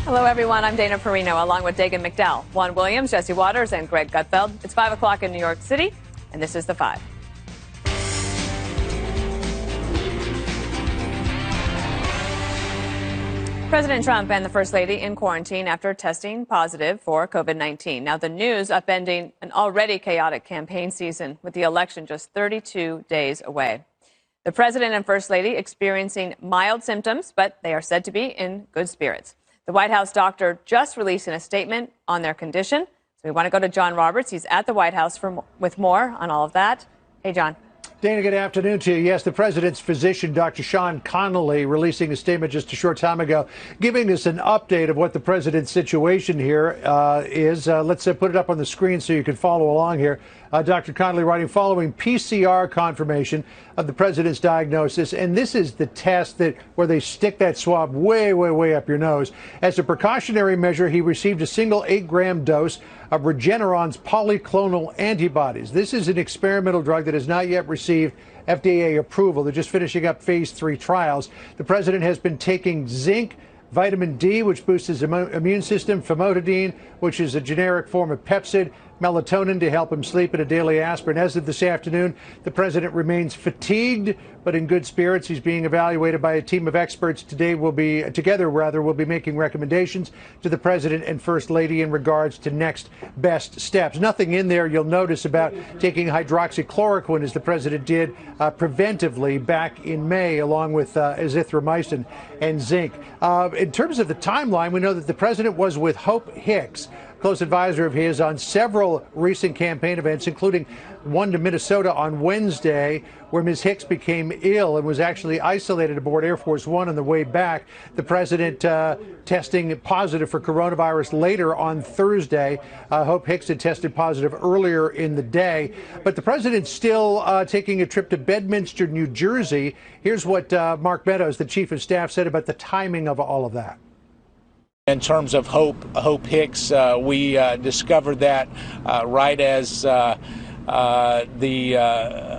Hello, everyone. I'm Dana Perino, along with Dagan McDowell, Juan Williams, Jesse Waters, and Greg Gutfeld. It's 5 o'clock in New York City, and this is The Five. President Trump and the First Lady in quarantine after testing positive for COVID-19. Now, the news upending an already chaotic campaign season with the election just 32 days away. The President and First Lady experiencing mild symptoms, but they are said to be in good spirits. The White House doctor just releasing a statement on their condition. So we want to go to John Roberts. He's at the White House with more on all of that. Hey, John. Dana, good afternoon to you. Yes, the president's physician, Dr. Sean Connolly, releasing a statement just a short time ago, giving us an update of what the president's situation here is. Let's put it up on the screen so you can follow along here. Dr. Connolly writing, following PCR confirmation of the president's diagnosis, and this is the test where they stick that swab way, way, way up your nose. As a precautionary measure, he received a single 8-gram dose of Regeneron's polyclonal antibodies. This is an experimental drug that has not yet received FDA approval. They're just finishing up phase 3 trials. The president has been taking zinc, vitamin D, which boosts his immune system, famotidine, which is a generic form of Pepcid, melatonin to help him sleep, and a daily aspirin. As of this afternoon, the president remains fatigued but in good spirits. He's being evaluated by a team of experts. Together we'll be making recommendations to the president and First Lady in regards to next best steps. Nothing in there you'll notice about taking hydroxychloroquine, as the president did preventively back in May, along with azithromycin and zinc. In terms of the timeline, we know that the president was with Hope Hicks, close advisor of his, on several recent campaign events, including one to Minnesota on Wednesday, where Ms. Hicks became ill and was actually isolated aboard Air Force One on the way back. The president testing positive for coronavirus later on Thursday. Hope Hicks had tested positive earlier in the day. But the president's still taking a trip to Bedminster, New Jersey. Here's what Mark Meadows, the chief of staff, said about the timing of all of that. In terms of Hope Hicks, we discovered that right as the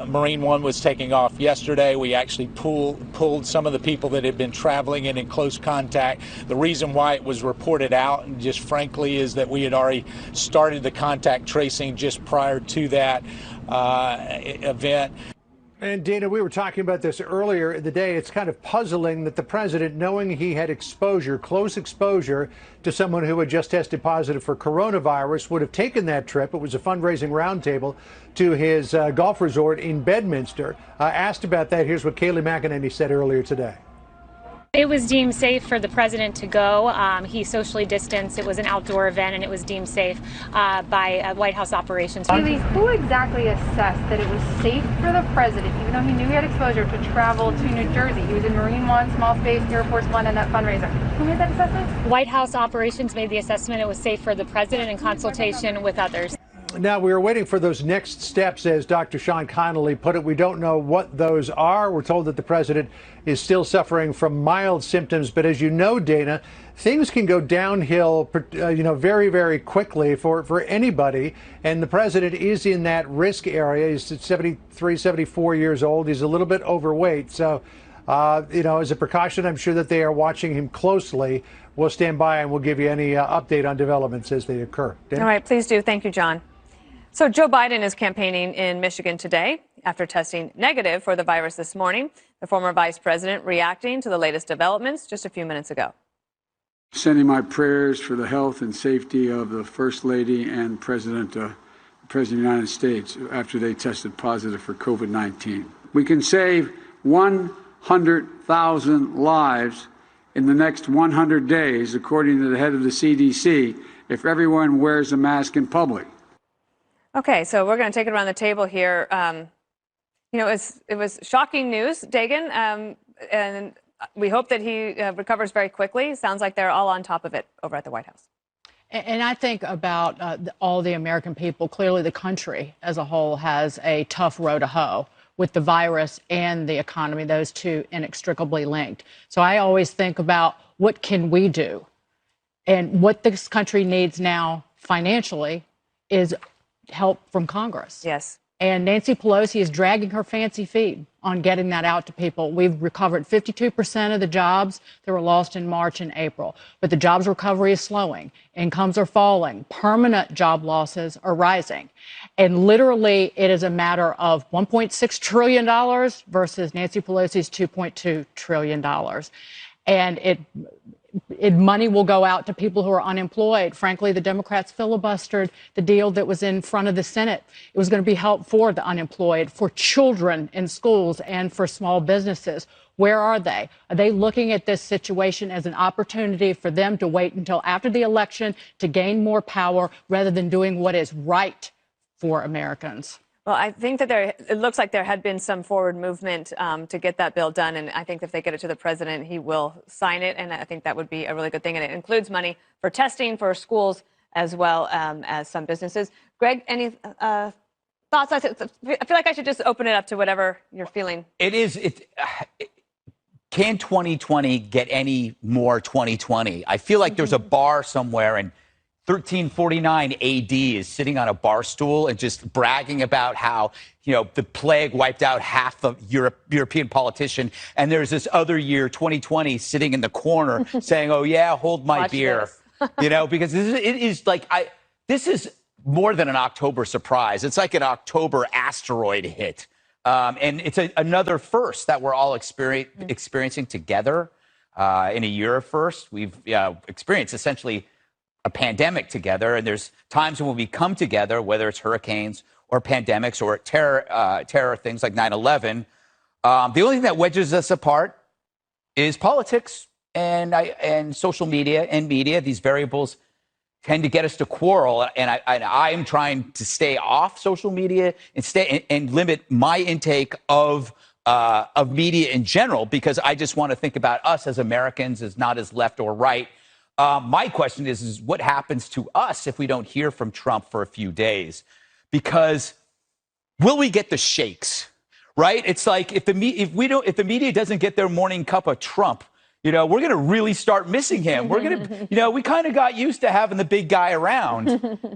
Marine One was taking off yesterday. We actually pulled some of the people that had been traveling and in close contact. The reason why it was reported out, and just frankly, is that we had already started the contact tracing just prior to that event. And Dana, we were talking about this earlier in the day. It's kind of puzzling that the president, knowing he had close exposure to someone who had just tested positive for coronavirus, would have taken that trip. It was a fundraising roundtable to his golf resort in Bedminster. Asked about that, here's what Kayleigh McEnany said earlier today. It was deemed safe for the president to go. He socially distanced. It was an outdoor event, and it was deemed safe by White House operations. Kayleigh, who exactly assessed that it was safe for the president, even though he knew he had exposure, to travel to New Jersey? He was in Marine One, Small Space, Air Force One, and that fundraiser. Who made that assessment? White House operations made the assessment it was safe for the president in consultation with others. Now, we are waiting for those next steps, as Dr. Sean Connolly put it. We don't know what those are. We're told that the president is still suffering from mild symptoms. But as you know, Dana, things can go downhill, very, very quickly for anybody. And the president is in that risk area. He's 73, 74 years old. He's a little bit overweight. So, as a precaution, I'm sure that they are watching him closely. We'll stand by and we'll give you any update on developments as they occur. Dana? All right, please do. Thank you, John. So Joe Biden is campaigning in Michigan today after testing negative for the virus this morning. The former vice president reacting to the latest developments just a few minutes ago. Sending my prayers for the health and safety of the First Lady and President of the United States after they tested positive for COVID-19. We can save 100,000 lives in the next 100 days, according to the head of the CDC, if everyone wears a mask in public. Okay, so we're going to take it around the table here. It was shocking news, Dagan, and we hope that he recovers very quickly. Sounds like they're all on top of it over at the White House. And I think about all the American people. Clearly, the country as a whole has a tough row to hoe with the virus and the economy, those two inextricably linked. So I always think about what can we do? And what this country needs now financially is help from Congress. Yes. And Nancy Pelosi is dragging her fancy feet on getting that out to people. We've recovered 52% of the jobs that were lost in March and April. But the jobs recovery is slowing. Incomes are falling. Permanent job losses are rising. And literally, it is a matter of $1.6 trillion versus Nancy Pelosi's $2.2 trillion. And money will go out to people who are unemployed. Frankly, the Democrats filibustered the deal that was in front of the Senate. It was going to be help for the unemployed, for children in schools, and for small businesses. Where are they? Are they looking at this situation as an opportunity for them to wait until after the election to gain more power rather than doing what is right for Americans? Well, I think that it looks like there had been some forward movement to get that bill done. And I think if they get it to the president, he will sign it. And I think that would be a really good thing. And it includes money for testing for schools as well as some businesses. Greg, any thoughts? I feel like I should just open it up to whatever you're feeling. Can 2020 get any more 2020? I feel like there's a bar somewhere and 1349 AD is sitting on a bar stool and just bragging about how, the plague wiped out half of European politician. And there's this other year, 2020, sitting in the corner saying, oh, yeah, hold my Watch beer. Because this is more than an October surprise. It's like an October asteroid hit. And it's another first that we're all experiencing together in a year of first. We've experienced essentially a pandemic together, and there's times when we come together, whether it's hurricanes or pandemics or terror things like 9/11. The only thing that wedges us apart is politics and social media and media. These variables tend to get us to quarrel, and I am trying to stay off social media and limit my intake of media in general, because I just want to think about us as Americans, as not as left or right. My question is what happens to us if we don't hear from Trump for a few days? Because will we get the shakes, right? It's like if the media doesn't get their morning cup of Trump, we're going to really start missing him. We're going to, we kind of got used to having the big guy around.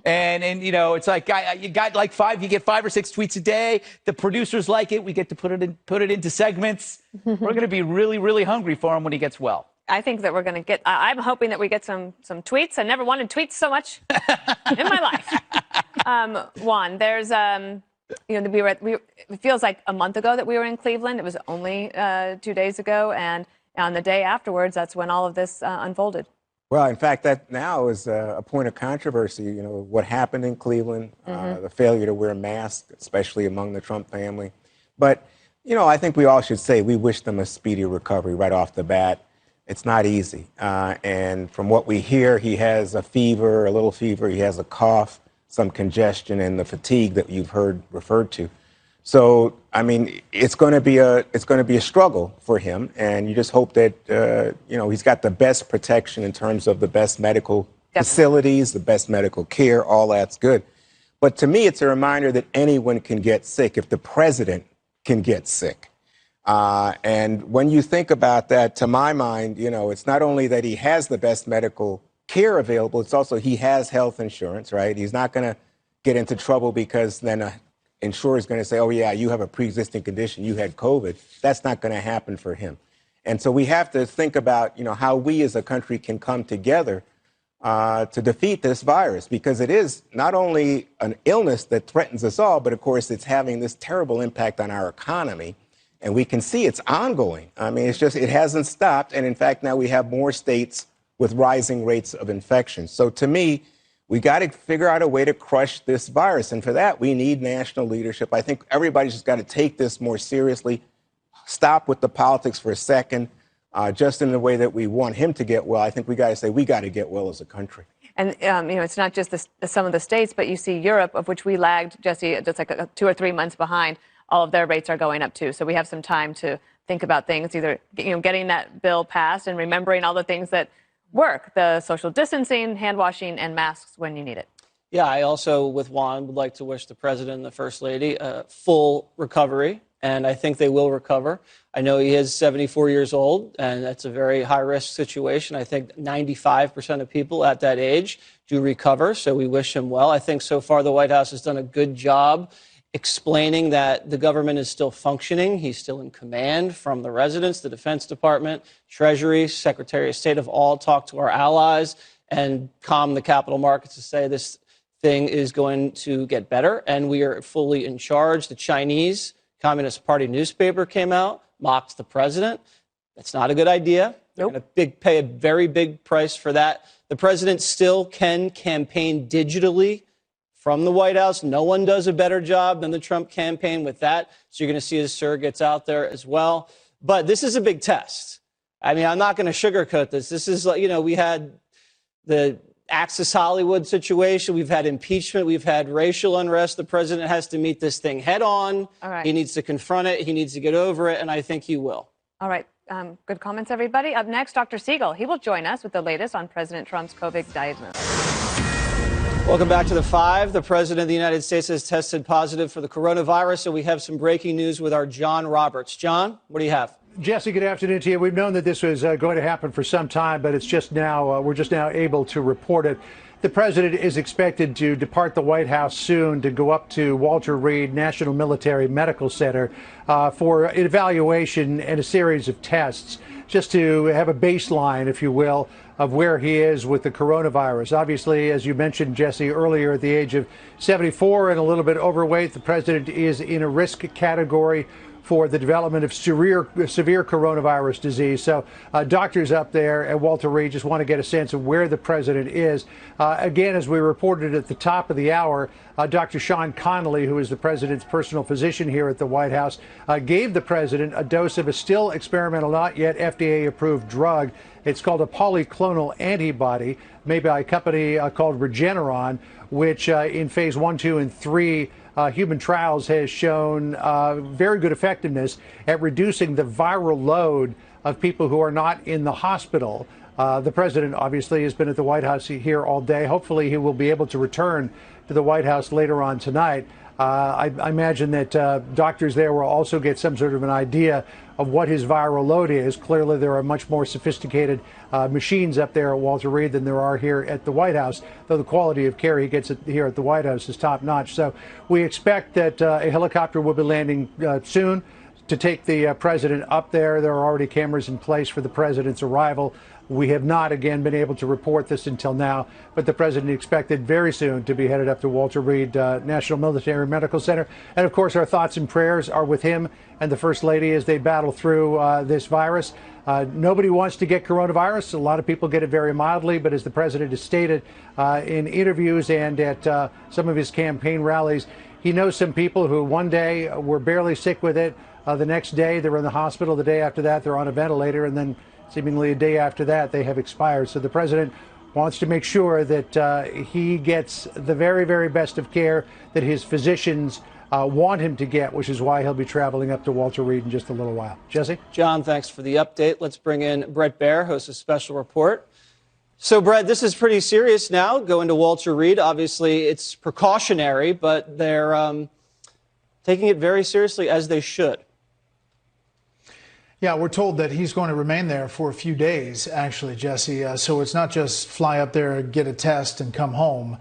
And it's like, you get 5 or 6 tweets a day. The producers like it. We get to put it into segments. We're going to be really, really hungry for him when he gets well. I think that we're going to get, I'm hoping that we get some tweets. I never wanted tweets so much in my life. Juan, there's, it feels like a month ago that we were in Cleveland. It was only 2 days ago. And on the day afterwards, that's when all of this unfolded. Well, in fact, that now is a point of controversy. What happened in Cleveland, the failure to wear masks, especially among the Trump family. But, I think we all should say we wish them a speedy recovery right off the bat. It's not easy. And from what we hear, he has a little fever, he has a cough, some congestion, and the fatigue that you've heard referred to. So, it's going to be a struggle for him. And you just hope that, he's got the best protection in terms of the best medical facilities, the best medical care, all that's good. But to me, it's a reminder that anyone can get sick if the president can get sick. And when you think about that, to my mind, it's not only that he has the best medical care available, it's also he has health insurance, right? He's not going to get into trouble because then an insurer is going to say, oh, yeah, you have a pre-existing condition, you had COVID. That's not going to happen for him. And so we have to think about, how we as a country can come together to defeat this virus, because it is not only an illness that threatens us all, but of course it's having this terrible impact on our economy. And we can see it's ongoing. It hasn't stopped. And in fact, now we have more states with rising rates of infection. So to me, we got to figure out a way to crush this virus. And for that, we need national leadership. I think everybody's just got to take this more seriously, stop with the politics for a second, just in the way that we want him to get well. I think we got to say we got to get well as a country. And, it's not just some of the states, but you see Europe, of which we lagged, Jesse, just like 2 or 3 months behind. All of their rates are going up, too. So we have some time to think about things, either getting that bill passed and remembering all the things that work, the social distancing, hand washing, and masks when you need it. Yeah, I also, with Juan, would like to wish the president and the first lady a full recovery, and I think they will recover. I know he is 74 years old, and that's a very high-risk situation. I think 95% of people at that age do recover, so we wish him well. I think so far the White House has done a good job explaining that the government is still functioning. He's still in command from the residents, the Defense Department, Treasury, Secretary of State have all talked to our allies and calmed the capital markets to say this thing is going to get better and we are fully in charge. The Chinese Communist Party newspaper came out, mocked the president. That's not a good idea. They're going to pay a very big price for that. The president still can campaign digitally from the White House. No one does a better job than the Trump campaign with that. So you're going to see his surrogates out there as well. But this is a big test. I mean, I'm not going to sugarcoat this. This is, you know, we had the Access Hollywood situation. We've had impeachment. We've had racial unrest. The president has to meet this thing head on. All right. He needs to confront it. He needs to get over it. And I think he will. All right. Good comments, everybody. Up next, Dr. Siegel. He will join us with the latest on President Trump's COVID diagnosis. Welcome back to The Five. The President of the United States has tested positive for the coronavirus, so we have some breaking news with our John Roberts. John, what do you have? Jesse, good afternoon to you. We've known that this was going to happen for some time, but it's just now we're just now able to report it. The president is expected to depart the White House soon to go up to Walter Reed National Military Medical Center for an evaluation and a series of tests, just to have a baseline, if you will, of where he is with the coronavirus. Obviously, as you mentioned, Jesse, earlier, at the age of 74 and a little bit overweight, the president is in a risk category for the development of severe coronavirus disease. So doctors up there at Walter Reed just want to get a sense of where the president is. Again, as we reported at the top of the hour, Dr. Sean Connolly, who is the president's personal physician here at the White House, gave the president a dose of a still experimental, not yet FDA-approved drug. It's called a polyclonal antibody made by a company called Regeneron, which in phase 1, 2, and 3 human trials has shown very good effectiveness at reducing the viral load of people who are not in the hospital. The president obviously has been at the White House here all day. Hopefully he will be able to return to the White House later on tonight. I imagine that doctors there will also get some sort of an idea of what his viral load is. Clearly, there are much more sophisticated machines up there at Walter Reed than there are here at the White House, though the quality of care he gets here at the White House is top notch. So we expect that a helicopter will be landing soon to take the president up there. There are already cameras in place for the president's arrival. We have not, again, been able to report this until now, but the president expected very soon to be headed up to Walter Reed National Military Medical Center. And, of course, our thoughts and prayers are with him and the First Lady as they battle through this virus. Nobody wants to get coronavirus. A lot of people get it very mildly, but as the president has stated in interviews and at some of his campaign rallies, he knows some people who one day were barely sick with it. The next day, they're in the hospital. The day after that, they're on a ventilator. And then seemingly a day after that, they have expired. So the president wants to make sure that he gets the very, very best of care that his physicians want him to get, which is why he'll be traveling up to Walter Reed in just a little while. Jesse? John, thanks for the update. Let's bring in Brett Baer, host of Special Report. So, Brett, this is pretty serious now, going to Walter Reed. Obviously, it's precautionary, but they're taking it very seriously, as they should. Yeah, we're told that he's going to remain there for a few days, actually, Jesse. So it's not just fly up there, get a test, and come home.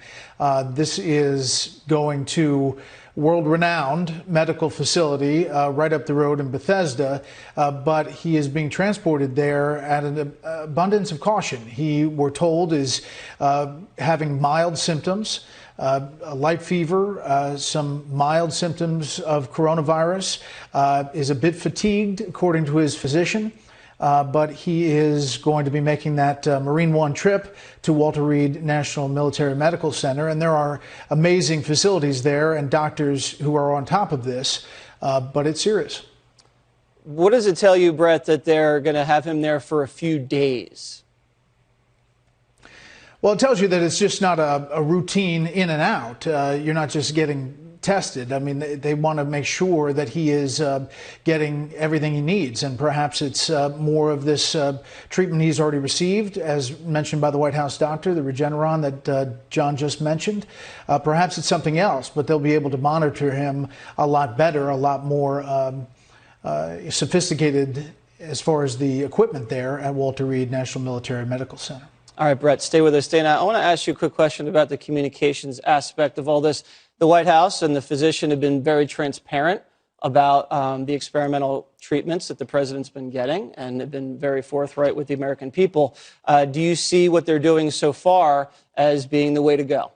This is going to world-renowned medical facility right up the road in Bethesda, but he is being transported there at an abundance of caution. He, we're told, is having mild symptoms. A light fever, some mild symptoms of coronavirus, is a bit fatigued, according to his physician, but he is going to be making that Marine One trip to Walter Reed National Military Medical Center, and there are amazing facilities there and doctors who are on top of this, but it's serious. What does it tell you, Brett, that they're going to have him there for a few days? Well, it tells you that it's just not a routine in and out. You're not just getting tested. I mean, they want to make sure that he is getting everything he needs. And perhaps it's more of this treatment he's already received, as mentioned by the White House doctor, the Regeneron that John just mentioned. Perhaps it's something else, but they'll be able to monitor him a lot better, a lot more sophisticated as far as the equipment there at Walter Reed National Military Medical Center. All right, Brett, stay with us. Dana, I want to ask you a quick question about the communications aspect of all this. The White House and the physician have been very transparent about the experimental treatments that the president's been getting and have been very forthright with the American people. Do you see what they're doing so far as being the way to go?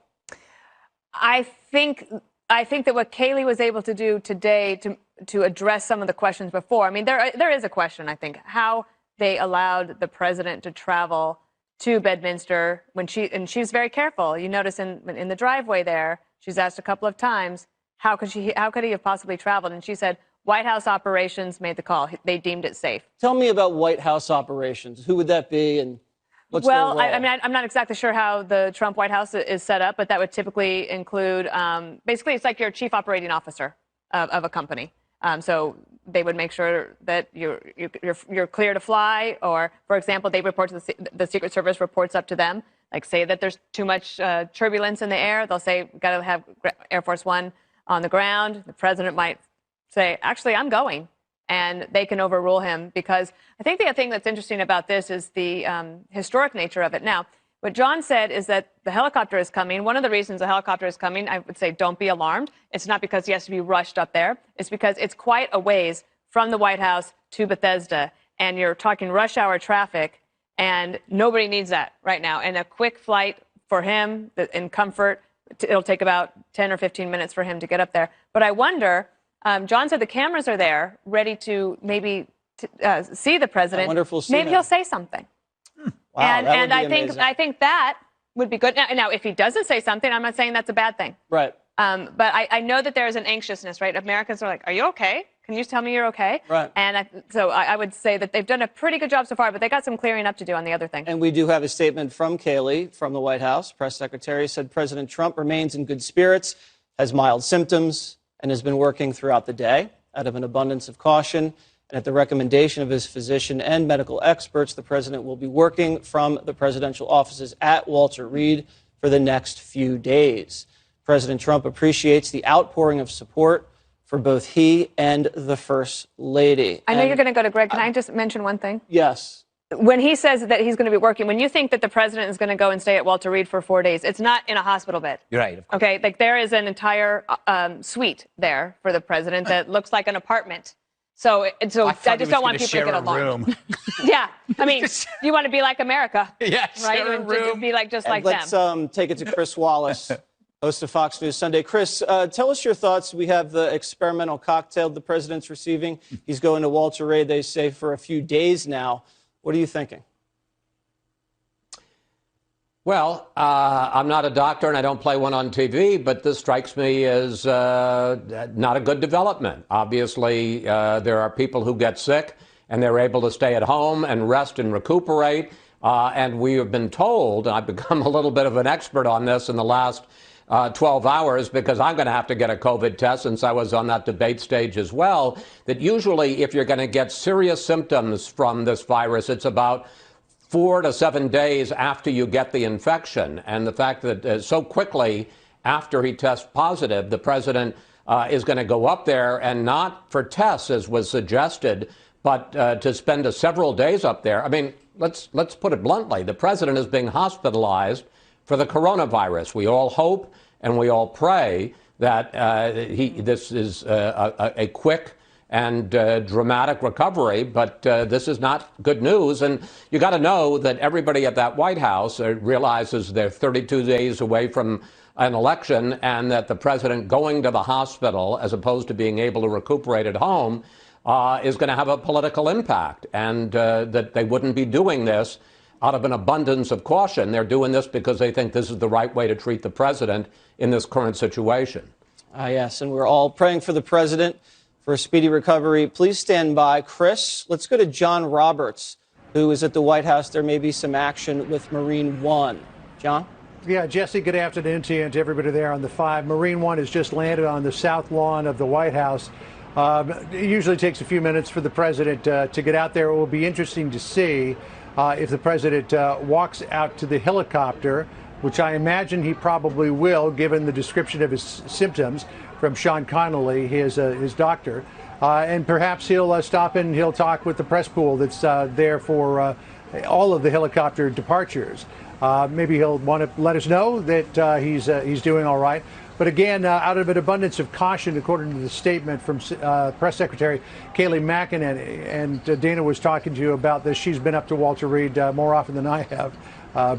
I think that what Kayleigh was able to do today to address some of the questions before, I mean, there is a question, I think, how they allowed the president to travel to Bedminster when she was very careful. You notice in the driveway there, she's asked a couple of times, how could he have possibly traveled? And she said, White House operations made the call. They deemed it safe. Tell me about White House operations. Who would that be, and what's their role? I mean, I'm not exactly sure how the Trump White House is set up, but that would typically include, basically, it's like your chief operating officer of a company. So they would make sure that you're clear to fly, or, for example, they report to the Secret Service reports up to them. Like, say that there's too much turbulence in the air, they'll say, got to have Air Force One on the ground. The president might say, actually, I'm going. And they can overrule him, because I think the thing that's interesting about this is the historic nature of it. Now, what John said is that the helicopter is coming. One of the reasons the helicopter is coming, I would say, don't be alarmed. It's not because he has to be rushed up there. It's because it's quite a ways from the White House to Bethesda. And you're talking rush hour traffic, and nobody needs that right now. And a quick flight for him in comfort, it'll take about 10 or 15 minutes for him to get up there. But I wonder, John said the cameras are there, ready to maybe see the president. Maybe he'll say something. Wow, and I think that would be good. Now, if he doesn't say something, I'm not saying that's a bad thing. Right. But I know that there's an anxiousness, right? Americans are like, are you okay? Can you tell me you're okay? Right. And so I would say that they've done a pretty good job so far, but they got some clearing up to do on the other thing. And we do have a statement from Kayleigh from the White House. Press secretary said President Trump remains in good spirits, has mild symptoms, and has been working throughout the day. Out of an abundance of caution, and at the recommendation of his physician and medical experts, the president will be working from the presidential offices at Walter Reed for the next few days. President Trump appreciates the outpouring of support for both he and the First Lady. I know you're going to go to Greg. Can I just mention one thing? Yes. When he says that he's going to be working, when you think that the president is going to go and stay at Walter Reed for 4 days, it's not in a hospital bed. You're right. Of course. Okay, like there is an entire suite there for the president that looks like an apartment. So I just don't want people to get alarmed. Yeah, I mean, you want to be like America, right? And just be like just like them. Let's take it to Chris Wallace, host of Fox News Sunday. Chris, tell us your thoughts. We have the experimental cocktail the president's receiving. He's going to Walter Reed, they say, for a few days now. What are you thinking? Well, I'm not a doctor and I don't play one on TV, but this strikes me as not a good development. Obviously, there are people who get sick and they're able to stay at home and rest and recuperate. And we have been told, and I've become a little bit of an expert on this in the last 12 hours, because I'm going to have to get a COVID test since I was on that debate stage as well, that usually if you're going to get serious symptoms from this virus, it's about 4 to 7 days after you get the infection. And the fact that so quickly after he tests positive, the president is going to go up there, and not for tests, as was suggested, but to spend several days up there. I mean, let's put it bluntly. The president is being hospitalized for the coronavirus. We all hope and we all pray that this is a quick and dramatic recovery, but this is not good news. And you got to know that everybody at that White House realizes they're 32 days away from an election, and that the president going to the hospital as opposed to being able to recuperate at home is going to have a political impact, and that they wouldn't be doing this out of an abundance of caution. They're doing this because they think this is the right way to treat the president in this current situation. Yes, and we're all praying for the president for a speedy recovery. Please stand by. Chris, let's go to John Roberts, who is at the White House. There may be some action with Marine One. John? Yeah, Jesse, good afternoon to you and to everybody there on the 5. Marine One has just landed on the south lawn of the White House. It usually takes a few minutes for the president to get out there. It will be interesting to see if the president walks out to the helicopter, which I imagine he probably will, given the description of his symptoms from Sean Connolly, his doctor. And perhaps he'll stop and he'll talk with the press pool that's there for all of the helicopter departures. maybe he'll want to let us know that he's doing all right. But again, out of an abundance of caution, according to the statement from Press Secretary Kayleigh McEnany, and Dana was talking to you about this. She's been up to Walter Reed more often than I have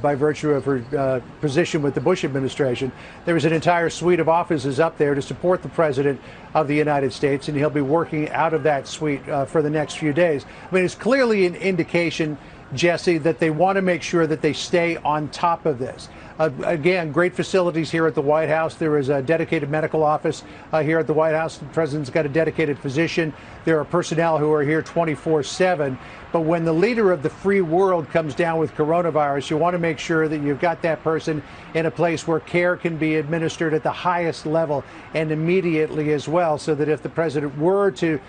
by virtue of her position with the Bush administration. There was an entire suite of offices up there to support the President of the United States, and he'll be working out of that suite for the next few days. I mean, it's clearly an indication, Jesse, that they want to make sure that they stay on top of this. Again, great facilities here at the White House. There is a dedicated medical office here at the White House. The president's got a dedicated physician. There are personnel who are here 24/7. But when the leader of the free world comes down with coronavirus, you want to make sure that you've got that person in a place where care can be administered at the highest level and immediately as well, so that if the president were to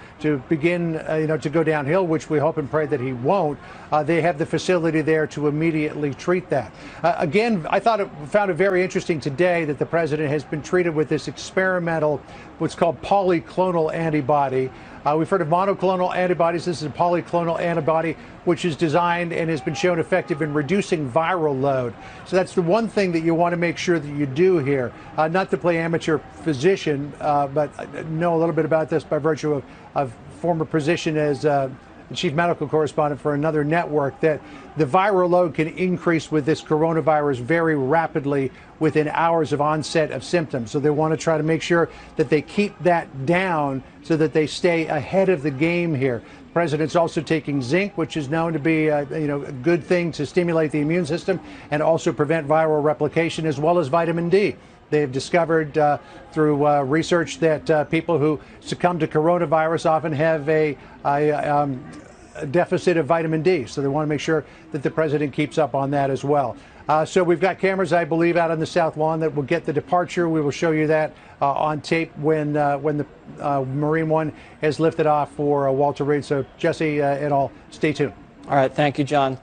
begin to go downhill, which we hope and pray that he won't, they have the facility there to immediately treat that. Again, I found it very interesting today that the president has been treated with this experimental, what's called polyclonal antibody. We've heard of monoclonal antibodies. This is a polyclonal antibody, which is designed and has been shown effective in reducing viral load. So that's the one thing that you want to make sure that you do here. Not to play amateur physician, but I know a little bit about this by virtue of former position as chief medical correspondent for another network, that the viral load can increase with this coronavirus very rapidly within hours of onset of symptoms. So they want to try to make sure that they keep that down so that they stay ahead of the game here. The president's also taking zinc, which is known to be a good thing to stimulate the immune system and also prevent viral replication, as well as vitamin D. They've discovered through research that people who succumb to coronavirus often have a deficit of vitamin D. So they want to make sure that the president keeps up on that as well. So we've got cameras, I believe, out on the South Lawn that will get the departure. We will show you that on tape when the Marine One has lifted off for Walter Reed. So Jesse et al., stay tuned. All right. Thank you, John.